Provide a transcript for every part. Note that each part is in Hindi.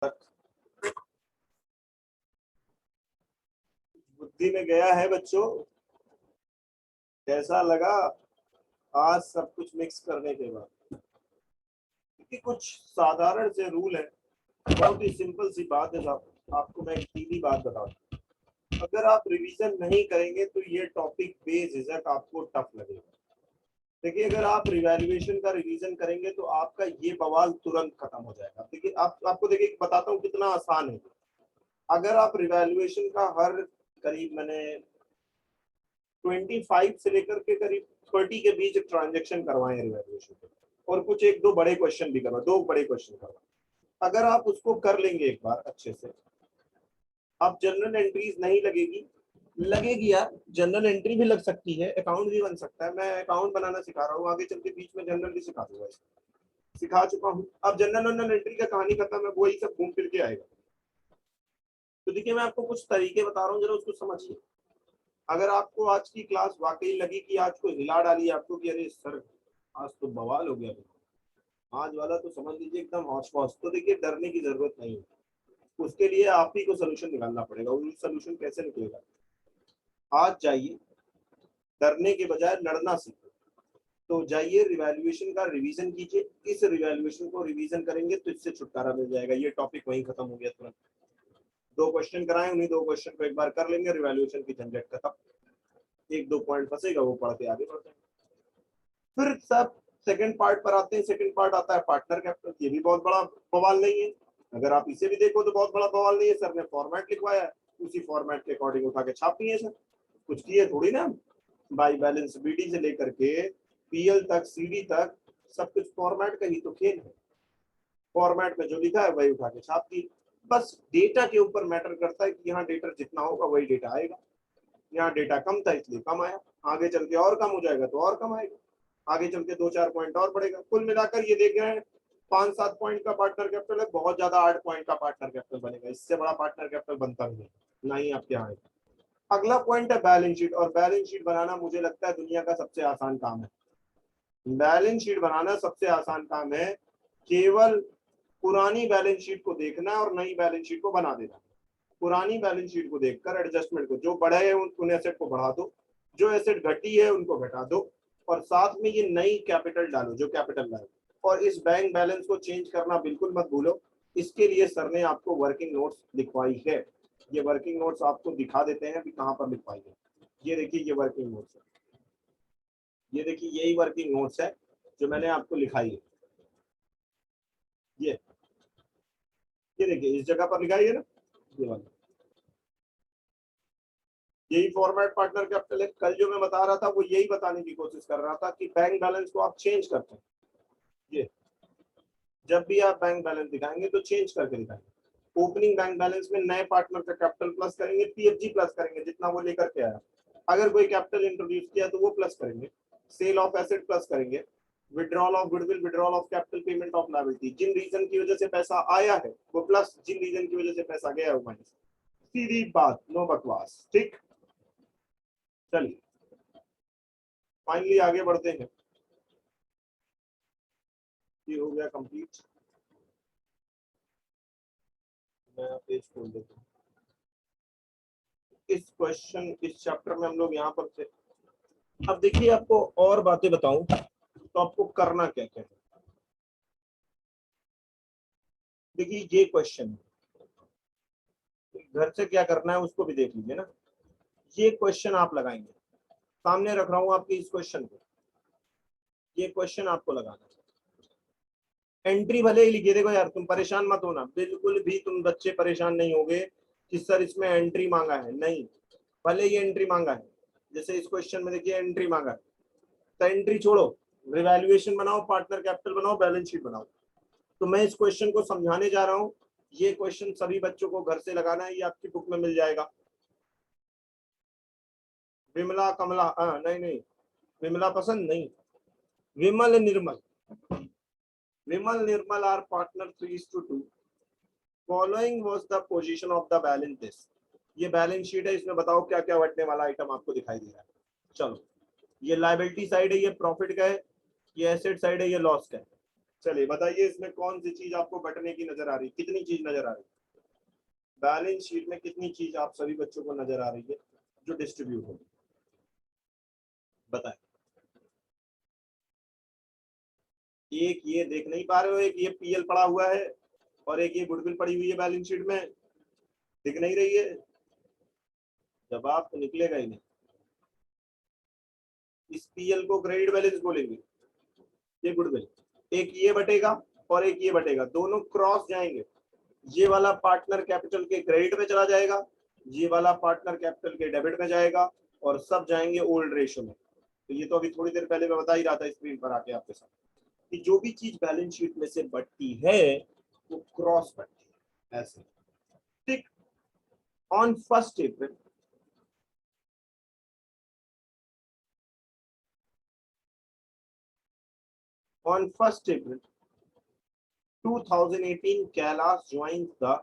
तक बुद्धि में गया है बच्चों? कैसा लगा आज सब कुछ मिक्स करने के बाद? क्योंकि कुछ साधारण से रूल है, बहुत ही सिंपल सी बात है साहब। आपको मैं एक सीधी बात बता दूं, अगर आप रिवीजन नहीं करेंगे तो ये टॉपिक बेझिझक आपको टफ लगेगा। देखिए, अगर आप रिवैल्यूएशन का रिवीजन करेंगे तो आपका ये बवाल तुरंत खत्म हो जाएगा। देखिए, आपको देखिए बताता हूँ कितना आसान है। अगर आप रिवैल्यूएशन का हर करीब मैंने 25 से लेकर के करीब 30 के बीच ट्रांजेक्शन करवाए रिवैल्यूएशन के, और कुछ एक दो बड़े क्वेश्चन भी करवा, 2 बड़े क्वेश्चन करवा, अगर आप उसको कर लेंगे एक बार अच्छे से, आप जनरल एंट्रीज नहीं लगेगी यार, जनरल एंट्री भी लग सकती है, अकाउंट भी बन सकता है। मैं अकाउंट बनाना सिखा रहा हूँ, आगे चल के बीच में जनरल भी सिखा दूंगा, सिखा चुका हूँ। अब जनरल एंट्री का कहानी खत्म है, वही सब घूम फिर के आएगा। तो देखिए, मैं आपको कुछ तरीके बता रहा हूँ, जरा उसको समझिए। अगर आपको आज की क्लास वाकई लगी कि आज को हिला डाली आपको कि अरे सर आज तो बवाल हो गया, आज वाला तो समझ लीजिए एकदम हौश पौश, तो देखिए डरने की जरूरत नहीं है। उसके लिए आप ही को सोल्यूशन निकालना पड़ेगा। वो सोल्यूशन कैसे निकलेगा? आज जाइए, डरने के बजाय लड़ना सीखो। तो जाइए, रिवैल्यूएशन का रिवीजन कीजिए। इस रिवैल्यूएशन को रिवीजन करेंगे तो इससे छुटकारा मिल जाएगा। ये टॉपिक वहीं खत्म हो गया तुरंत। 2 क्वेश्चन कराएं, उन्हीं 2 क्वेश्चन को एक बार कर लेंगे, रिवैल्यूएशन की झंझट खत्म। 1-2 पॉइंट फंसेगा, वो पढ़ के आगे बढ़ते हैं। फिर सब सेकंड पार्ट पर आते हैं। सेकंड पार्ट आता है पार्टनर कैपिटल। ये भी बहुत बड़ा बवाल नहीं है, अगर आप इसे भी देखो तो बहुत बड़ा बवाल नहीं है। सर ने फॉर्मेट लिखवाया है, उसी फॉर्मेट के अकॉर्डिंग उठा के छाप दिए सर, कुछ किए थोड़ी ना। बाई बैलेंस बीडी से लेकर के पीएल तक, सीडी तक, सब कुछ फॉर्मेट का ही तो खेल है। फॉर्मेट में जो लिखा है वही उठा के छाप दी। बस डेटा के ऊपर मैटर करता है कि यहाँ डेटा जितना होगा वही डेटा आएगा। यहाँ डेटा कम था इसलिए कम आया, आगे चल के और कम हो जाएगा तो और कम आएगा, आगे चल के 2-4 पॉइंट और बढ़ेगा। कुल मिलाकर ये देख रहे हैं 5-7 पॉइंट का पार्टनर कैपिटल है, बहुत ज्यादा 8 पॉइंट का पार्टनर कैपिटल बनेगा। इससे बड़ा पार्टनर कैपिटल बनता भी नहीं, ना ही आपके यहाँ। अगला पॉइंट है बैलेंस शीट, और बैलेंस शीट बनाना मुझे लगता है दुनिया का सबसे आसान काम है। बैलेंस शीट बनाना सबसे आसान काम है, केवल पुरानी बैलेंस शीट को देखना है और नई बैलेंस शीट को बना देना। पुरानी बैलेंस शीट को देखकर एडजस्टमेंट को, जो बढ़े है उन एसेट को बढ़ा दो, जो एसेट घटी है उनको घटा दो, और साथ में ये नई कैपिटल डालो जो कैपिटल लाए। और इस बैंक बैलेंस को चेंज करना बिल्कुल मत भूलो। इसके लिए सर ने आपको वर्किंग नोट्स लिखवाई है। ये वर्किंग नोट्स आपको दिखा देते हैं अभी कहाँ पर लिखवाई है। ये देखिए, ये वर्किंग नोट्स है। ये देखिए, यही वर्किंग नोट्स है जो मैंने आपको लिखाई है। ये देखिए, इस जगह पर लिखाई है ना, ये वाला, यही फॉर्मेट पार्टनर कैपिटल है। कल जो मैं बता रहा था वो यही बताने की कोशिश कर रहा था कि बैंक बैलेंस को आप चेंज करते हैं। ये जब भी आप बैंक बैलेंस दिखाएंगे तो चेंज करके दिखाएंगे। ओपनिंग बैंक बैलेंस में नए पार्टनर का कैपिटल प्लस करेंगे, पीएफजी प्लस करेंगे जितना वो लेकर के आया। अगर कोई कैपिटल इंट्रोड्यूस किया तो वो प्लस करेंगे। सेल ऑफ एसेट प्लस करेंगे। Withdrawal of goodwill, withdrawal of capital, payment of liability, जिन रीजन की वजह से पैसा आया है वो प्लस, जिन रीजन की वजह से पैसा गया है वो माइनस। सीधी बात, नो बकवास। ठीक, चलिए फाइनली आगे बढ़ते हैं। ये हो गया कंप्लीट। मैं पेज खोल देता हूँ। इस क्वेश्चन, इस चैप्टर में हम लोग यहाँ पर थे। अब देखिए, आपको और बातें बताऊं तो आपको करना क्या क्या है। देखिए, ये क्वेश्चन घर से क्या करना है उसको भी देख लीजिए ना। ये क्वेश्चन आप लगाएंगे, सामने रख रहा हूं आपके इस क्वेश्चन को। ये क्वेश्चन आपको लगाना है। एंट्री भले ही लिखिए, देखो यार तुम परेशान मत होना, बिल्कुल भी तुम बच्चे परेशान नहीं होगे कि सर इसमें एंट्री मांगा है, नहीं। भले ही एंट्री मांगा है, जैसे इस क्वेश्चन में देखिए एंट्री मांगा है, तो एंट्री छोड़ो, रिवैल्यूएशन बनाओ, पार्टनर कैपिटल बनाओ, बैलेंस शीट बनाओ। तो मैं इस क्वेश्चन को समझाने जा रहा हूं। ये क्वेश्चन सभी बच्चों को घर से लगाना है, ये आपकी बुक में मिल जाएगा। विमला कमला, नहीं नहीं, विमला पसंद नहीं, Vimal Nirmal, Vimal Nirmal are partner 3:2। Following was the position of the balance this. ये बैलेंस शीट है, इसमें बताओ क्या क्या बटने वाला आइटम आपको दिखाई दे रहा है। चलो, ये लायबिलिटी साइड है, ये प्रॉफिट का है, ये एसेट साइड है, ये लॉस का है। चलिए बताइए इसमें कौन सी चीज आपको बटने की नजर आ रही, कितनी चीज नजर आ रही, बैलेंस शीट में कितनी चीज आप सभी बच्चों को नजर आ रही है जो डिस्ट्रीब्यूट होगी, बताएं। एक ये देख नहीं पा रहे हो, एक ये पीएल पड़ा हुआ है और एक ये गुडविल पड़ी हुई है बैलेंस शीट में, दिख नहीं रही है, जवाब तो निकलेगा ही नहीं। इस पीएल को क्रेडिट बैलेंस बोलेंगे, ये गुडविल, एक ये बटेगा और एक ये बटेगा, दोनों क्रॉस जाएंगे, ये वाला पार्टनर कैपिटल के क्रेडिट में चला जाएगा, ये वाला पार्टनर कैपिटल के डेबिट में जाएगा और सब जाएंगे ओल्ड रेशियो में। तो ये तो अभी थोड़ी देर पहले मैं बता ही रहा था स्क्रीन पर आके आपके साथ कि जो भी चीज बैलेंस शीट में से बढ़ती है वो क्रॉस बढ़ती है ऐसे। ठीक, on 1 April on 1st April 2018 Kailash joins the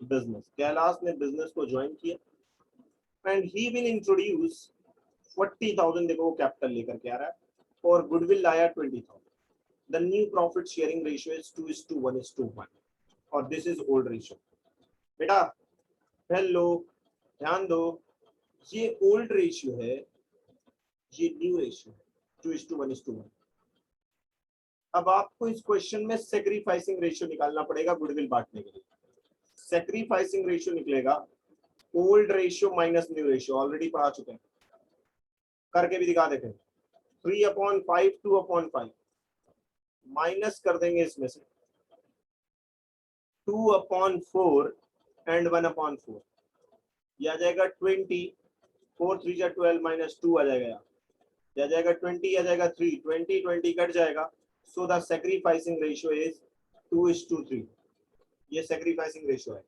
business, Kailash ने बिजनेस को ज्वाइन किया एंड ही विल इंट्रोड्यूस 40,000, देखो वो कैपिटल लेकर के आ रहा है, और गुडविल लाया 20,000। The new profit sharing ratio is 2:1:1 और दिस इज ओल्ड रेशियो। बेटा हेलो, ध्यान दो, ये ओल्ड रेशियो है, ये न्यू रेशियो है, 2:1:1। अब आपको इस क्वेश्चन में सेक्रीफाइसिंग रेशियो निकालना पड़ेगा गुडविल बांटने के लिए। सेक्रीफाइसिंग रेशियो निकलेगा old ratio minus new ratio, already पढ़ा चुके हैं, करके भी दिखा देते हैं। 3/5 2/5 माइनस कर देंगे इसमें से 2/4 एंड 1/4, यह आ जाएगा 20, 4 3 जा 12 माइनस 2 आ जाएगा, यह आ जाएगा 20, आ जाएगा 3, 20 20 कट जाएगा। So the sacrificing ratio is 2:3, ये सेक्रीफाइसिंग रेशियो है।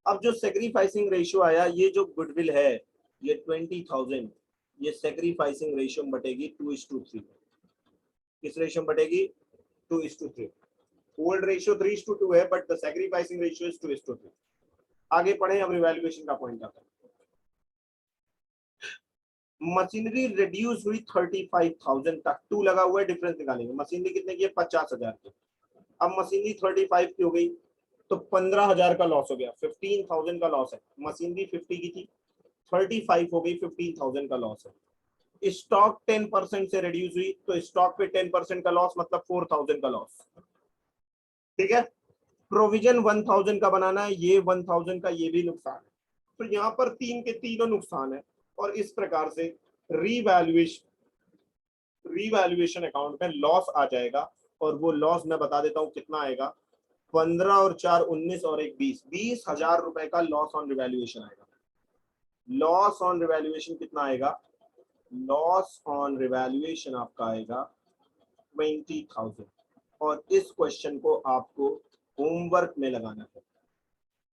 अब जो सेक्रीफाइसिंग रेशियो आया, ये जो गुडविल है ये 20,000, ये सेक्रीफाइसिंग रेशियो में बटेगी 2:3, किस रेशियो में बटेगी 2:3। ओल्ड रेशियो 3:2 है but the sacrificing ratio is 2:3। आगे पढ़े, अब रिवैल्यूएशन का पॉइंट आता है। मशीनरी रिड्यूस हुई 35,000 तक, 2 लगा हुआ है, डिफरेंस निकालेंगे। मशीनरी कितने की है 50,000 की, अब मशीनरी 35 की हो गई तो 15,000 का लॉस हो गया, 15,000 का लॉस है। मशीनरी 50 की थी, 35 हो गई, 15,000 का लॉस है। स्टॉक 10% से रिड्यूस हुई तो स्टॉक पे 10% का लॉस मतलब 4,000 का लॉस, ठीक है। प्रोविजन 1,000 का बनाना है, ये 1,000 का ये भी नुकसान है, तो यहाँ पर 3 के तीनों नुकसान है। और इस प्रकार से रीवैल्यूएशन अकाउंट में लॉस आ जाएगा, और वो लॉस मैं बता देता हूँ कितना आएगा, 15 और 4 19 और 1 20,000 रुपए का लॉस ऑन रिवैल्यूएशन आएगा। लॉस ऑन रिवैल्यूएशन कितना आएगा, लॉस ऑन रिवैल्यूएशन आपका आएगा 20,000, और इस क्वेश्चन को आपको होमवर्क में लगाना है।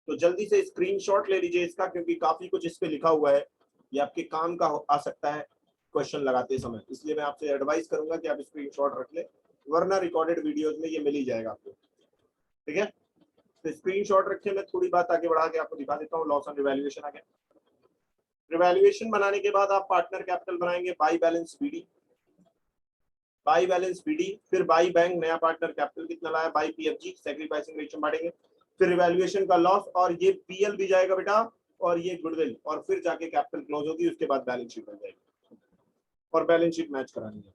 तो जल्दी से स्क्रीनशॉट ले लीजिए इसका, क्योंकि काफी कुछ इस पे लिखा हुआ है, ये आपके काम का आ सकता है क्वेश्चन लगाते समय, इसलिए मैं आपसे एडवाइस करूंगा कि आप स्क्रीनशॉट रख ले, वरना रिकॉर्डेड वीडियोस में ये मिल ही जाएगा आपको, ठीक है। तो स्क्रीनशॉट रखे, मैं थोड़ी बात आगे बढ़ा के आपको दिखा देता हूँ। लॉस ऑन रिवैल्यूएशन आ गया। रिवैल्यूएशन बनाने के बाद आप पार्टनर कैपिटल बनाएंगे, by balance BD, by balance BD, फिर बाई बैंक, नया पार्टनर कैपिटल कितना लाया, बाई पीएफजी, सेक्रीफाइसिंग रेशियो बांटेंगे, फिर रिवैल्यूएशन का लॉस, और ये पीएल भी जाएगा बेटा, और ये गुडविल, और फिर जाके कैपिटल क्लोज होगी, उसके बाद बैलेंस शीट बन जाएगी और बैलेंस शीट मैच करानी है,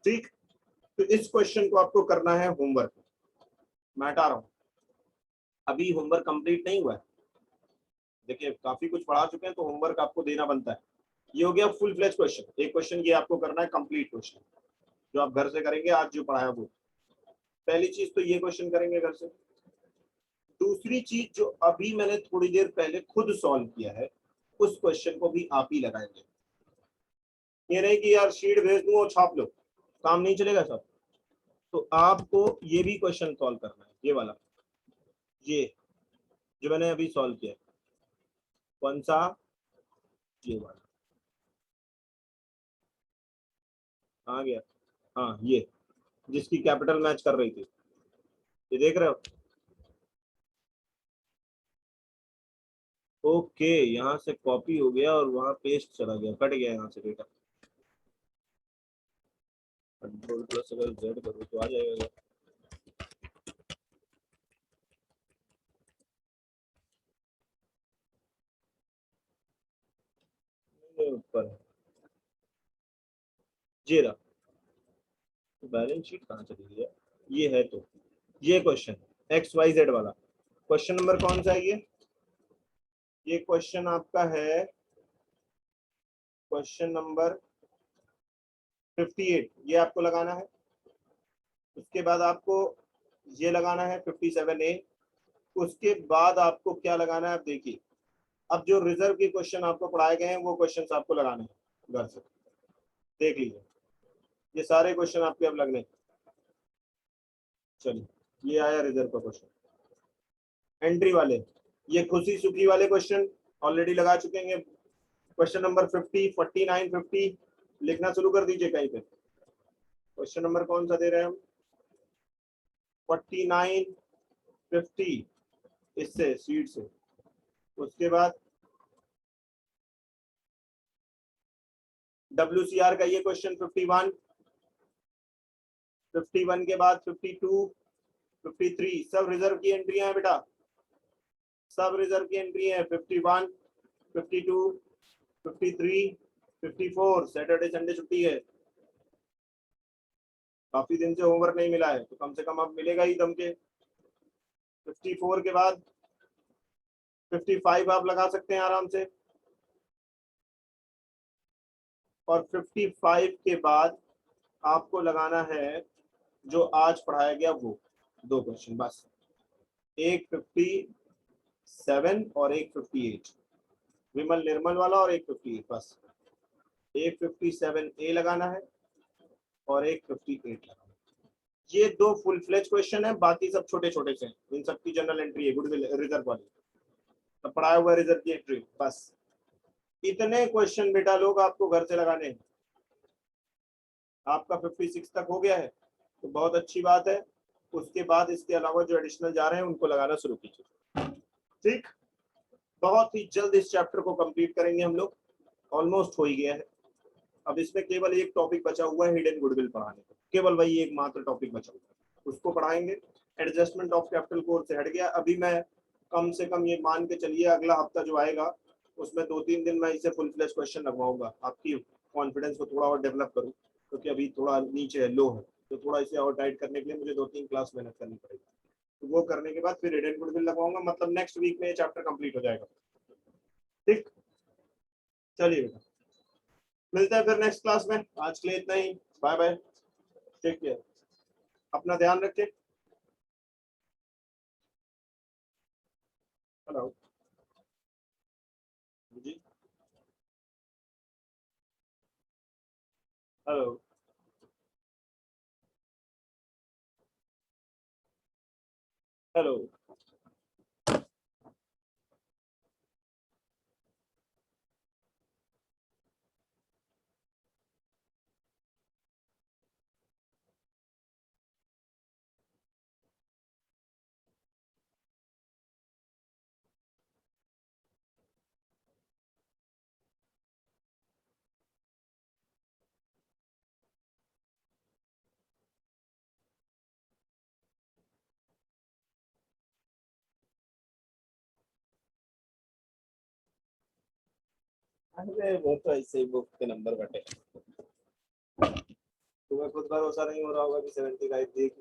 ठीक। तो इस क्वेश्चन को आपको करना है होमवर्क, मैं हटा रहा हूं, अभी होमवर्क कंप्लीट नहीं हुआ है। देखिए काफी कुछ पढ़ा चुके हैं तो होमवर्क आपको देना बनता है। ये हो गया फुल फ्लेज क्वेश्चन, एक क्वेश्चन ये आपको करना है कंप्लीट क्वेश्चन, जो आप घर से करेंगे, आज जो पढ़ाया वो। पहली चीज तो ये क्वेश्चन करेंगे घर से। दूसरी चीज जो अभी मैंने थोड़ी देर पहले खुद सॉल्व किया है, उस क्वेश्चन को भी आप ही लगाएंगे। ये नहीं कि यार शीट भेज दूं और छाप लो, काम नहीं चलेगा सब। तो आपको ये भी क्वेश्चन सॉल्व करना है, ये वाला, ये जो मैंने अभी सॉल्व किया। कौन सा, ये वाला आ गया, हाँ ये, जिसकी कैपिटल मैच कर रही थी, ये देख रहे हो। ओके, यहाँ से कॉपी हो गया और वहां पेस्ट चला गया, कट गया यहाँ से डेटा। कंट्रोल प्लस अगर जेड करो तो आ जाएगा। ऊपर है, ये रहा। तो बैलेंस शीट कहाँ चली गई है? ये है, तो ये क्वेश्चन XYZ वाला क्वेश्चन नंबर कौन सा है ये क्वेश्चन आपका है क्वेश्चन नंबर 58, ये आपको लगाना है। उसके बाद आपको ये लगाना है 57A। उसके बाद आपको क्या लगाना है, आप देखिए। अब जो रिजर्व के क्वेश्चन आपको पढ़ाए गए हैं वो क्वेश्चंस आपको लगाने हैं घर से, देख लीजिए। ये सारे क्वेश्चन आपके अब लगने हैं। चलिए, ये आया रिजर्व का क्वेश्चन। एंट्री वाले, ये खुशी सुखी वाले क्वेश्चन ऑलरेडी लगा चुके हैं। क्वेश्चन नंबर 50, 49, 50 लिखना शुरू कर दीजिए कहीं पे। क्वेश्चन नंबर कौन सा दे रहे हैं हम? 49, 50 इससे सीट से। उसके बाद WCR का ये क्वेश्चन 51, 51 के बाद 52, 53 सब रिजर्व की एंट्री है बेटा, सब रिजर्व की एंट्री है। 51, 52, 53, 54 सैटरडे संडे छुट्टी है। काफी दिन से होमवर्क नहीं मिला है तो कम से कम अब मिलेगा ही दम के। 54 के बाद 55 आप लगा सकते हैं आराम से, और 55 के बाद आपको लगाना है जो आज पढ़ाया गया वो दो क्वेश्चन बस, एक 57 और एक 58, विमल निर्मल वाला, और एक 58 बस। एक 57A लगाना है और एक 58 लगाना है। ये दो फुल फ्लेज क्वेश्चन है, बाकी सब छोटे छोटे से हैं। इन सबकी जनरल एंट्री है गुडविल रिजर्व वाली, तो पढ़ाया हुआ रिजर्व की एंट्री बस। इतने क्वेश्चन बेटा लोग आपको घर से लगाने हैं। आपका 56 तक हो गया है तो बहुत अच्छी बात है। उसके बाद इसके अलावा जो एडिशनल जा रहे हैं उनको लगाना शुरू कीजिए। ठीक, बहुत ही जल्द इस चैप्टर को कंप्लीट करेंगे हम लोग, ऑलमोस्ट हो ही गया है। अब इसमें केवल एक टॉपिक बचा हुआ है हिडन गुडविल पढ़ाने को, केवल वही एक मात्र टॉपिक बचा हुआ है, उसको पढ़ाएंगे। एडजस्टमेंट ऑफ कैपिटल कोर्स से हट गया। अभी मैं कम से कम ये मान के चलिए अगला हफ्ता जो आएगा उसमें 2-3 दिन मैं इसे फुल फ्लेज क्वेश्चन लगवाऊंगा, आपकी कॉन्फिडेंस को थोड़ा और डेवलप करूँ, क्योंकि अभी थोड़ा नीचे है, लो है, तो थोड़ा इसे और टाइट करने के लिए मुझे 2-3 क्लास मेहनत करनी पड़ेगी। तो वो करने के बाद फिर हिडन गुडविल लगवाऊंगा, मतलब नेक्स्ट वीक में ये चैप्टर कंप्लीट हो जाएगा। ठीक, चलिए बेटा, मिलते हैं फिर नेक्स्ट क्लास में। आज के लिए इतना ही, बाय बाय, टेक केयर, अपना ध्यान रखें। हेलो जी, हेलो। हेलो। अरे वो तो ऐसे ही बुक के नंबर बटे, तुम्हें खुद भरोसा नहीं हो रहा होगा कि 75 देख